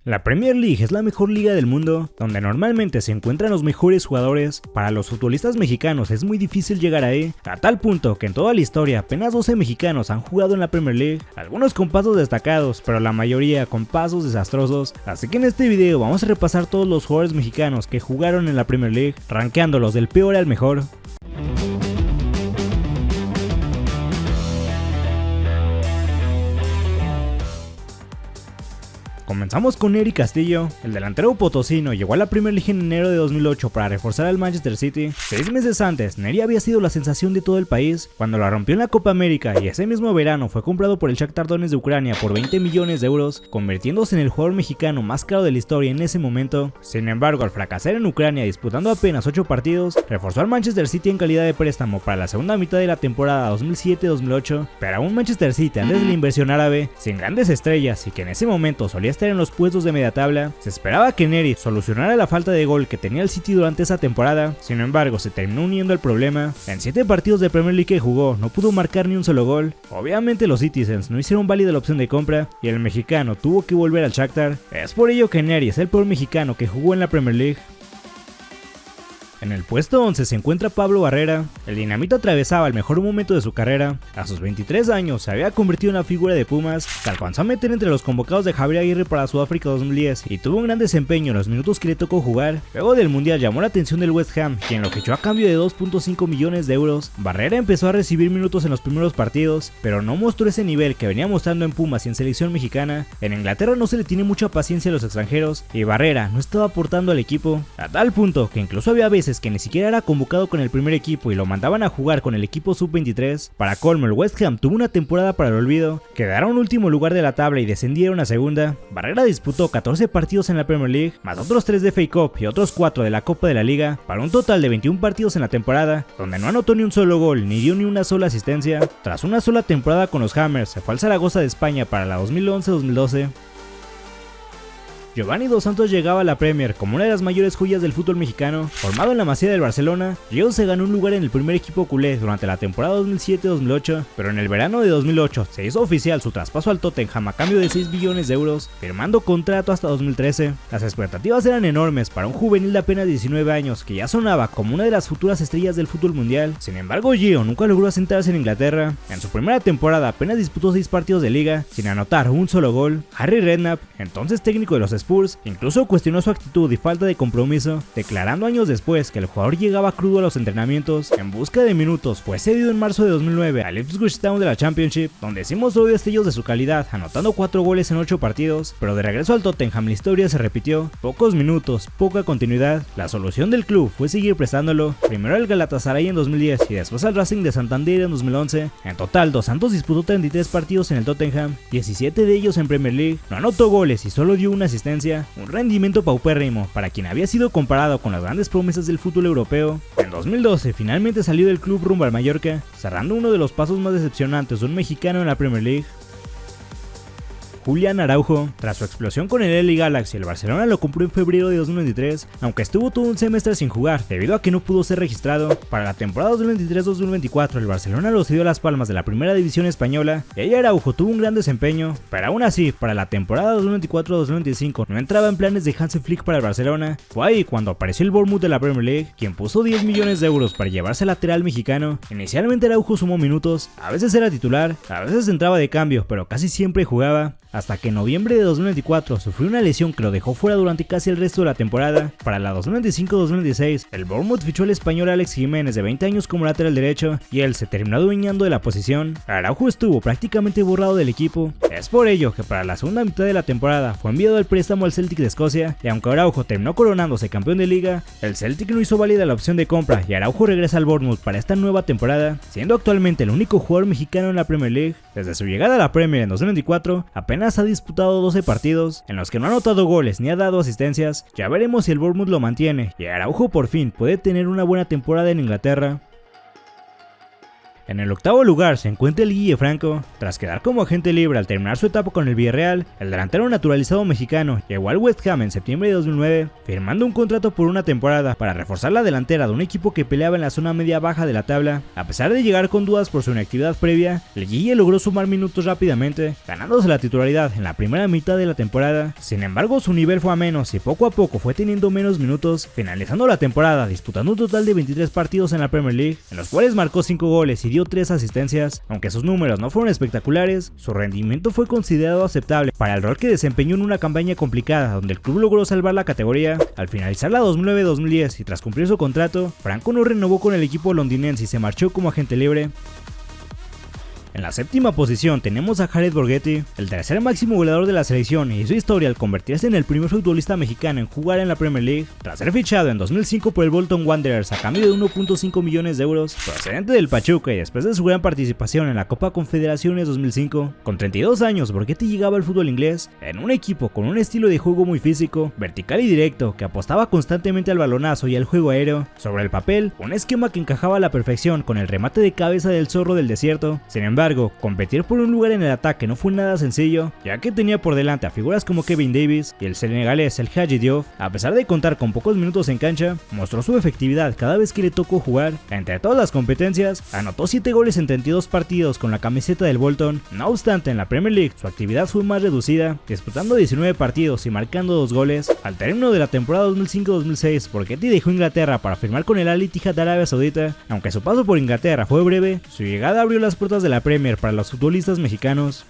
La Premier League es la mejor liga del mundo, donde normalmente se encuentran los mejores jugadores. Para los futbolistas mexicanos es muy difícil llegar ahí, a tal punto que en toda la historia apenas 12 mexicanos han jugado en la Premier League, algunos con pasos destacados, pero la mayoría con pasos desastrosos. Así que en este video vamos a repasar todos los jugadores mexicanos que jugaron en la Premier League, rankeándolos del peor al mejor. Comenzamos con Eric Castillo. El delantero potosino llegó a la Premier League en enero de 2008 para reforzar al Manchester City. 6 meses antes, Neri había sido la sensación de todo el país cuando la rompió en la Copa América, y ese mismo verano fue comprado por el Shakhtar Donetsk de Ucrania por 20 millones de euros, convirtiéndose en el jugador mexicano más caro de la historia en ese momento. Sin embargo, al fracasar en Ucrania disputando apenas 8 partidos, reforzó al Manchester City en calidad de préstamo para la segunda mitad de la temporada 2007-2008, pero aún Manchester City antes de la inversión árabe, sin grandes estrellas y que en ese momento solía estar en los puestos de media tabla, se esperaba que Neri solucionara la falta de gol que tenía el City durante esa temporada. Sin embargo, se terminó uniendo al problema. En 7 partidos de Premier League que jugó, no pudo marcar ni un solo gol. Obviamente los Citizens no hicieron válida la opción de compra y el mexicano tuvo que volver al Shakhtar. Es por ello que Neri es el peor mexicano que jugó en la Premier League. En el puesto 11 se encuentra Pablo Barrera. El dinamita atravesaba el mejor momento de su carrera. A sus 23 años se había convertido en la figura de Pumas, se alcanzó a meter entre los convocados de Javier Aguirre para Sudáfrica 2010 y tuvo un gran desempeño en los minutos que le tocó jugar. Luego del mundial llamó la atención del West Ham, quien lo fichó a cambio de 2.5 millones de euros. Barrera empezó a recibir minutos en los primeros partidos, pero no mostró ese nivel que venía mostrando en Pumas y en selección mexicana. En Inglaterra no se le tiene mucha paciencia a los extranjeros y Barrera no estaba aportando al equipo, a tal punto que incluso había veces que ni siquiera era convocado con el primer equipo y lo mandaban a jugar con el equipo sub-23. Para colmo, el West Ham tuvo una temporada para el olvido, quedaron último lugar de la tabla y descendieron a segunda. Barrera disputó 14 partidos en la Premier League, más otros 3 de FA Cup y otros 4 de la Copa de la Liga, para un total de 21 partidos en la temporada, donde no anotó ni un solo gol ni dio ni una sola asistencia. Tras una sola temporada con los Hammers, se fue al Zaragoza de España para la 2011-2012. Giovanni Dos Santos llegaba a la Premier como una de las mayores joyas del fútbol mexicano. Formado en la Masía del Barcelona, Gio se ganó un lugar en el primer equipo culé durante la temporada 2007-2008, pero en el verano de 2008 se hizo oficial su traspaso al Tottenham a cambio de 6 millones de euros, firmando contrato hasta 2013. Las expectativas eran enormes para un juvenil de apenas 19 años que ya sonaba como una de las futuras estrellas del fútbol mundial. Sin embargo, Gio nunca logró asentarse en Inglaterra. En su primera temporada apenas disputó 6 partidos de liga, sin anotar un solo gol. Harry Redknapp, entonces técnico de los Spurs, incluso cuestionó su actitud y falta de compromiso, declarando años después que el jugador llegaba crudo a los entrenamientos. En busca de minutos, fue cedido en marzo de 2009 al Ipswich Town de la Championship, donde sí mostró destellos de su calidad, anotando 4 goles en 8 partidos, pero de regreso al Tottenham la historia se repitió. Pocos minutos, poca continuidad. La solución del club fue seguir prestándolo, primero al Galatasaray en 2010 y después al Racing de Santander en 2011. En total, Dos Santos disputó 33 partidos en el Tottenham, 17 de ellos en Premier League, no anotó goles y solo dio una asistencia. Un rendimiento paupérrimo para quien había sido comparado con las grandes promesas del fútbol europeo. En 2012 finalmente salió del club rumbo al Mallorca, cerrando uno de los pasos más decepcionantes de un mexicano en la Premier League. Julián Araujo. Tras su explosión con el LA Galaxy, el Barcelona lo compró en febrero de 2023, aunque estuvo todo un semestre sin jugar debido a que no pudo ser registrado. Para la temporada 2023-2024 el Barcelona lo cedió a Las Palmas de la primera división española y ahí Araujo tuvo un gran desempeño, pero aún así para la temporada 2024-2025 no entraba en planes de Hansi Flick para el Barcelona. Fue ahí cuando apareció el Bournemouth de la Premier League, quien puso 10 millones de euros para llevarse al lateral mexicano. Inicialmente Araujo sumó minutos, a veces era titular, a veces entraba de cambio, pero casi siempre jugaba, hasta que en noviembre de 2024 sufrió una lesión que lo dejó fuera durante casi el resto de la temporada. Para la 2025-2026, el Bournemouth fichó al español Alex Jiménez de 20 años como lateral derecho y él se terminó adueñando de la posición. Araujo estuvo prácticamente borrado del equipo. Es por ello que para la segunda mitad de la temporada fue enviado al préstamo al Celtic de Escocia, y aunque Araujo terminó coronándose campeón de liga, el Celtic no hizo válida la opción de compra y Araujo regresa al Bournemouth para esta nueva temporada, siendo actualmente el único jugador mexicano en la Premier League. Desde su llegada a la Premier en 2024, apenas ha disputado 12 partidos en los que no ha anotado goles ni ha dado asistencias. Ya veremos si el Bournemouth lo mantiene y Araujo por fin puede tener una buena temporada en Inglaterra. En el octavo lugar se encuentra el Guille Franco. Tras quedar como agente libre al terminar su etapa con el Villarreal, el delantero naturalizado mexicano llegó al West Ham en septiembre de 2009, firmando un contrato por una temporada para reforzar la delantera de un equipo que peleaba en la zona media-baja de la tabla. A pesar de llegar con dudas por su inactividad previa, el Guille logró sumar minutos rápidamente, ganándose la titularidad en la primera mitad de la temporada. Sin embargo, su nivel fue a menos y poco a poco fue teniendo menos minutos, finalizando la temporada disputando un total de 23 partidos en la Premier League, en los cuales marcó 5 goles y dio 3 asistencias. Aunque sus números no fueron espectaculares, su rendimiento fue considerado aceptable para el rol que desempeñó en una campaña complicada donde el club logró salvar la categoría. Al finalizar la 2009-2010 y tras cumplir su contrato, Franco no renovó con el equipo londinense y se marchó como agente libre. En la séptima posición tenemos a Jared Borghetti, el tercer máximo goleador de la selección, y hizo historia al convertirse en el primer futbolista mexicano en jugar en la Premier League, tras ser fichado en 2005 por el Bolton Wanderers a cambio de 1.5 millones de euros, procedente del Pachuca, y después de su gran participación en la Copa Confederaciones 2005. Con 32 años, Borghetti llegaba al fútbol inglés en un equipo con un estilo de juego muy físico, vertical y directo, que apostaba constantemente al balonazo y al juego aéreo. Sobre el papel, un esquema que encajaba a la perfección con el remate de cabeza del zorro del desierto. Sin embargo, competir por un lugar en el ataque no fue nada sencillo, ya que tenía por delante a figuras como Kevin Davis y el senegalés El Hadji Diouf. A pesar de contar con pocos minutos en cancha, mostró su efectividad cada vez que le tocó jugar. Entre todas las competencias, anotó 7 goles en 32 partidos con la camiseta del Bolton. No obstante, en la Premier League su actividad fue más reducida, disputando 19 partidos y marcando 2 goles. Al término de la temporada 2005-2006, Borghetti dejó Inglaterra para firmar con el Al Ittihad de Arabia Saudita. Aunque su paso por Inglaterra fue breve, su llegada abrió las puertas de la Premier para los futbolistas mexicanos.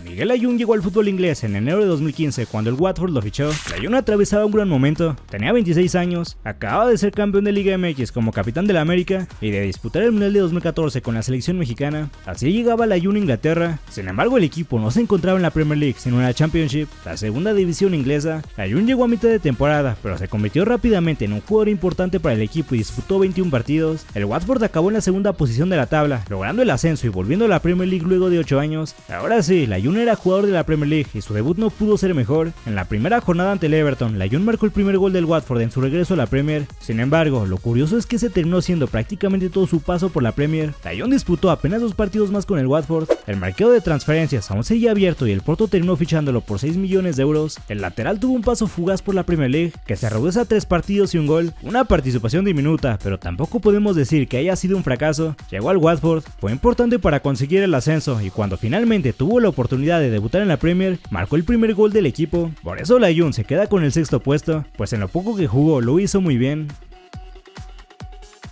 Miguel Layún llegó al fútbol inglés en enero de 2015 cuando el Watford lo fichó. Layún atravesaba un gran momento, tenía 26 años, acababa de ser campeón de Liga MX como capitán de la América y de disputar el Mundial de 2014 con la selección mexicana. Así llegaba Layún a Inglaterra. Sin embargo, el equipo no se encontraba en la Premier League sino en la Championship, la segunda división inglesa. Layún llegó a mitad de temporada, pero se convirtió rápidamente en un jugador importante para el equipo y disputó 21 partidos. El Watford acabó en la segunda posición de la tabla, logrando el ascenso y volviendo a la Premier League luego de 8 años. Ahora sí, Layún era jugador de la Premier League y su debut no pudo ser mejor. En la primera jornada ante el Everton, Layún marcó el primer gol del Watford en su regreso a la Premier. Sin embargo, lo curioso es que se terminó siendo prácticamente todo su paso por la Premier. Layún disputó apenas 2 partidos más con el Watford. El mercado de transferencias aún seguía abierto y el Porto terminó fichándolo por 6 millones de euros. El lateral tuvo un paso fugaz por la Premier League, que se reduce a 3 partidos y un gol, una participación diminuta, pero tampoco podemos decir que haya sido un fracaso. Llegó al Watford, fue importante para conseguir el ascenso y cuando finalmente tuvo la oportunidad de debutar en la Premier, marcó el primer gol del equipo. Por eso Layún se queda con el 6º puesto, pues en lo poco que jugó lo hizo muy bien.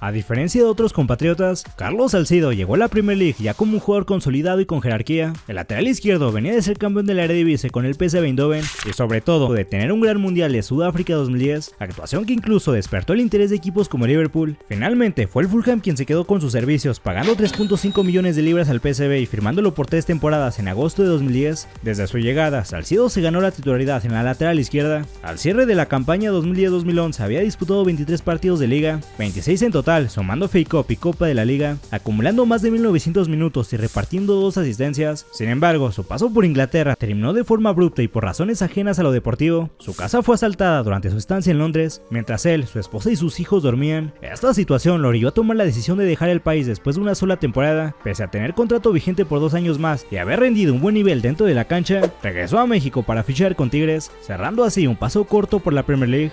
A diferencia de otros compatriotas, Carlos Salcido llegó a la Premier League ya como un jugador consolidado y con jerarquía. El lateral izquierdo venía de ser campeón de la Eredivisie con el PSV Eindhoven y sobre todo de tener un gran mundial de Sudáfrica 2010, actuación que incluso despertó el interés de equipos como Liverpool. Finalmente fue el Fulham quien se quedó con sus servicios, pagando 3.5 millones de libras al PSV y firmándolo por 3 temporadas en agosto de 2010. Desde su llegada, Salcido se ganó la titularidad en la lateral izquierda. Al cierre de la campaña 2010-2011 había disputado 23 partidos de liga, 26 en total, sumando FA Cup y Copa de la Liga, acumulando más de 1900 minutos y repartiendo 2 asistencias. Sin embargo, su paso por Inglaterra terminó de forma abrupta y por razones ajenas a lo deportivo. Su casa fue asaltada durante su estancia en Londres, mientras él, su esposa y sus hijos dormían. Esta situación lo orilló a tomar la decisión de dejar el país después de una sola temporada. Pese a tener contrato vigente por 2 años más y haber rendido un buen nivel dentro de la cancha, regresó a México para fichar con Tigres, cerrando así un paso corto por la Premier League.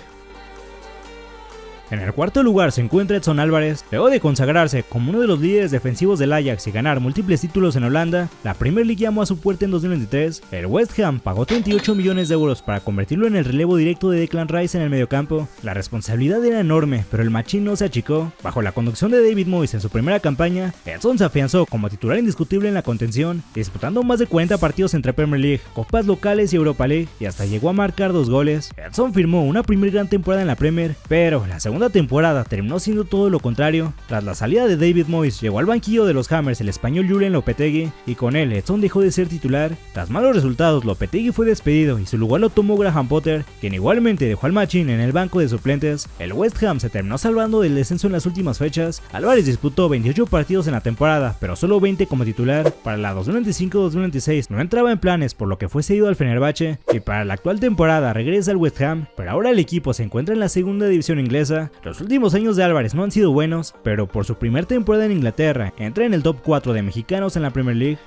En el cuarto lugar se encuentra Edson Álvarez. Luego de consagrarse como uno de los líderes defensivos del Ajax y ganar múltiples títulos en Holanda, la Premier League llamó a su puerta en 2023. El West Ham pagó 38 millones de euros para convertirlo en el relevo directo de Declan Rice en el mediocampo. La responsabilidad era enorme, pero el machín no se achicó. Bajo la conducción de David Moyes en su primera campaña, Edson se afianzó como titular indiscutible en la contención, disputando más de 40 partidos entre Premier League, copas locales y Europa League, y hasta llegó a marcar 2 goles. Edson firmó una primera gran temporada en la Premier, pero la segunda temporada terminó siendo todo lo contrario. Tras la salida de David Moyes, llegó al banquillo de los Hammers el español Julen Lopetegui, y con él Edson dejó de ser titular. Tras malos resultados, Lopetegui fue despedido y su lugar lo tomó Graham Potter, quien igualmente dejó al machín en el banco de suplentes. El West Ham se terminó salvando del descenso en las últimas fechas. Álvarez disputó 28 partidos en la temporada, pero solo 20 como titular. Para la 2025-2026 no entraba en planes, por lo que fue cedido al Fenerbahce, y para la actual temporada regresa al West Ham, pero ahora el equipo se encuentra en la segunda división inglesa. Inglaterra. Los últimos años de Álvarez no han sido buenos, pero por su primer temporada en Inglaterra entra en el top 4 de mexicanos en la Premier League.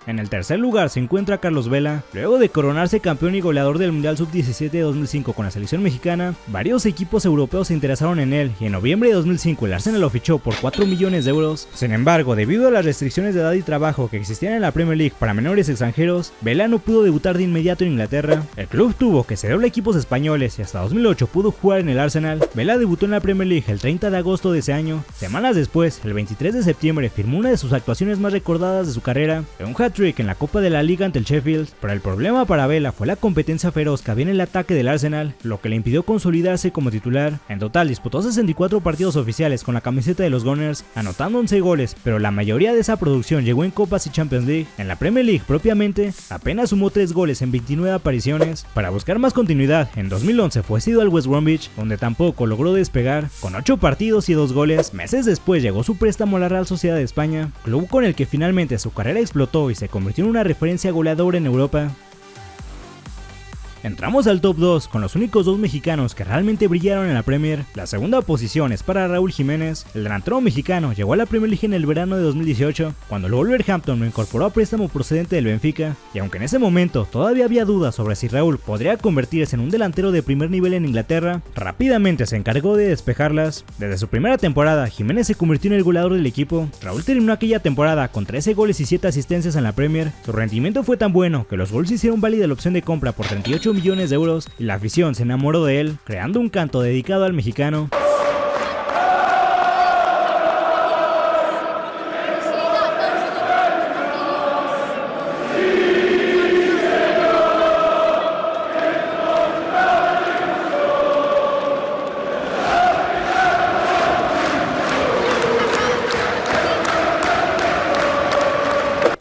En el tercer lugar se encuentra Carlos Vela. Luego de coronarse campeón y goleador del Mundial Sub-17 de 2005 con la selección mexicana, varios equipos europeos se interesaron en él y en noviembre de 2005 el Arsenal lo fichó por 4 millones de euros. Sin embargo, debido a las restricciones de edad y trabajo que existían en la Premier League para menores extranjeros, Vela no pudo debutar de inmediato en Inglaterra. El club tuvo que cederle a equipos españoles y hasta 2008 pudo jugar en el Arsenal. Vela debutó en la Premier League el 30 de agosto de ese año. Semanas después, el 23 de septiembre, firmó una de sus actuaciones más recordadas de su carrera, un hat-trick en la Copa de la Liga ante el Sheffield, pero el problema para Vela fue la competencia feroz que había en el ataque del Arsenal, lo que le impidió consolidarse como titular. En total disputó 64 partidos oficiales con la camiseta de los Gunners, anotando 11 goles, pero la mayoría de esa producción llegó en Copas y Champions League. En la Premier League propiamente, apenas sumó 3 goles en 29 apariciones. Para buscar más continuidad, en 2011 fue cedido al West Bromwich, donde tampoco logró despegar, con 8 partidos y 2 goles. Meses después llegó su préstamo a la Real Sociedad de España, club con el que finalmente su carrera explotó y se convirtió en una referencia goleadora en Europa. Entramos al top 2 con los únicos dos mexicanos que realmente brillaron en la Premier. La segunda posición es para Raúl Jiménez. El delantero mexicano llegó a la Premier League en el verano de 2018, cuando el Wolverhampton lo incorporó a préstamo procedente del Benfica, y aunque en ese momento todavía había dudas sobre si Raúl podría convertirse en un delantero de primer nivel en Inglaterra, rápidamente se encargó de despejarlas. Desde su primera temporada, Jiménez se convirtió en el goleador del equipo. Raúl terminó aquella temporada con 13 goles y 7 asistencias en la Premier. Su rendimiento fue tan bueno que los Wolves hicieron válida la opción de compra por 38 millones de euros y la afición se enamoró de él, creando un canto dedicado al mexicano.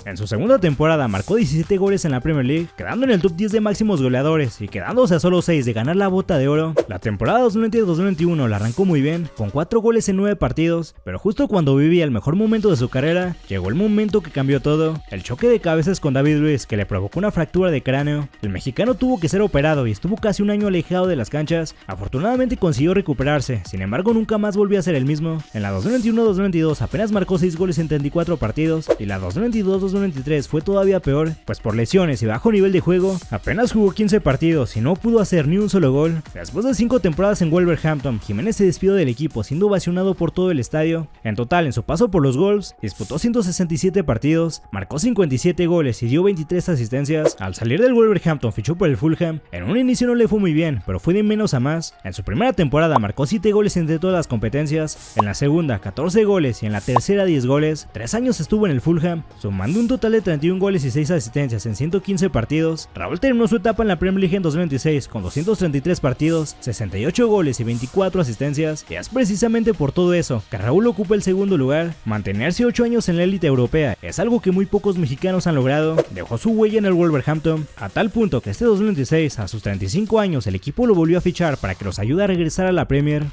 En su segunda temporada marcó 17 goles en la Premier League, quedando en el top 10 de máximos goleadores y quedándose a solo 6 de ganar la bota de oro. La temporada 2020-2021 la arrancó muy bien, con 4 goles en 9 partidos, pero justo cuando vivía el mejor momento de su carrera, llegó el momento que cambió todo: el choque de cabezas con David Luiz, que le provocó una fractura de cráneo. El mexicano tuvo que ser operado y estuvo casi un año alejado de las canchas. Afortunadamente consiguió recuperarse, sin embargo nunca más volvió a ser el mismo. En la 2021-2022 apenas marcó 6 goles en 34 partidos, y la 2022-2023 fue todavía peor, pues por lesiones y bajo nivel de juego, apenas jugó 15 partidos y no pudo hacer ni un solo gol. Después de 5 temporadas en Wolverhampton, Jiménez se despidió del equipo siendo ovacionado por todo el estadio. En total, en su paso por los Wolves, disputó 167 partidos, marcó 57 goles y dio 23 asistencias. Al salir del Wolverhampton fichó por el Fulham. En un inicio no le fue muy bien, pero fue de menos a más. En su primera temporada marcó 7 goles entre todas las competencias, en la segunda 14 goles y en la tercera 10 goles. 3 años estuvo en el Fulham, sumando un total de 31 goles y 6 asistencias en 115 partidos. Raúl terminó su etapa en la Premier League en 2026 con 233 partidos, 68 goles y 24 asistencias, y es precisamente por todo eso que Raúl ocupa el segundo lugar. Mantenerse 8 años en la élite europea es algo que muy pocos mexicanos han logrado. Dejó su huella en el Wolverhampton, a tal punto que este 2026, a sus 35 años, el equipo lo volvió a fichar para que los ayude a regresar a la Premier.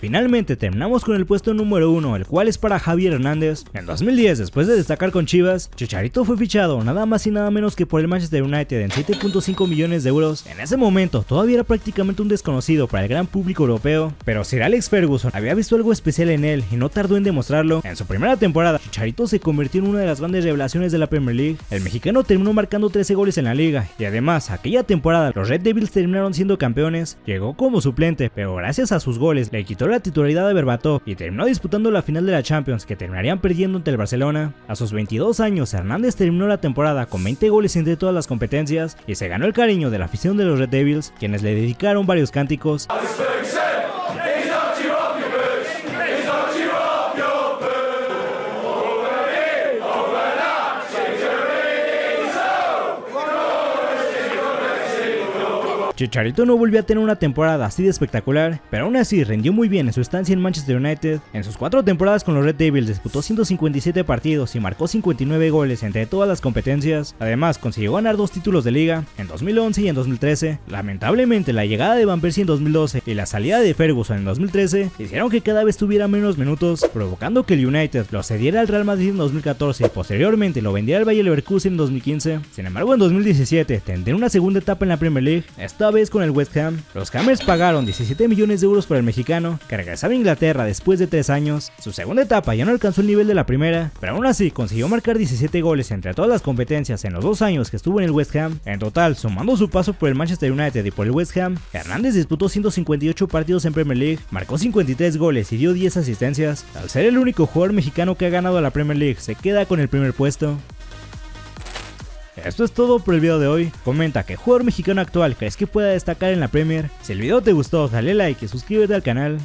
Finalmente terminamos con el puesto número 1, el cual es para Javier Hernández. En 2010, después de destacar con Chivas, Chicharito fue fichado nada más y nada menos que por el Manchester United en 7.5 millones de euros. En ese momento todavía era prácticamente un desconocido para el gran público europeo, pero Sir Alex Ferguson había visto algo especial en él y no tardó en demostrarlo. En su primera temporada, Chicharito se convirtió en una de las grandes revelaciones de la Premier League. El mexicano terminó marcando 13 goles en la liga y además aquella temporada los Red Devils terminaron siendo campeones. Llegó como suplente, pero gracias a sus goles le quitó la titularidad de Berbatov y terminó disputando la final de la Champions, que terminarían perdiendo ante el Barcelona. A sus 22 años, Hernández terminó la temporada con 20 goles entre todas las competencias y se ganó el cariño de la afición de los Red Devils, quienes le dedicaron varios cánticos. Chicharito no volvió a tener una temporada así de espectacular, pero aún así rindió muy bien en su estancia en Manchester United. En sus 4 temporadas con los Red Devils disputó 157 partidos y marcó 59 goles entre todas las competencias. Además consiguió ganar 2 títulos de liga, en 2011 y en 2013. Lamentablemente la llegada de Van Persie en 2012 y la salida de Ferguson en 2013 hicieron que cada vez tuviera menos minutos, provocando que el United lo cediera al Real Madrid en 2014 y posteriormente lo vendiera al Bayer Leverkusen en 2015. Sin embargo, en 2017 tendría una segunda etapa en la Premier League. Esta esta vez con el West Ham. Los Hammers pagaron 17 millones de euros por el mexicano, que regresaba a Inglaterra después de 3 años. Su segunda etapa ya no alcanzó el nivel de la primera, pero aún así consiguió marcar 17 goles entre todas las competencias en los 2 años que estuvo en el West Ham. En total, sumando su paso por el Manchester United y por el West Ham, Hernández disputó 158 partidos en Premier League, marcó 53 goles y dio 10 asistencias. Al ser el único jugador mexicano que ha ganado la Premier League, se queda con el primer puesto. Esto es todo por el video de hoy. Comenta qué jugador mexicano actual crees que pueda destacar en la Premier. Si el video te gustó, dale like y suscríbete al canal.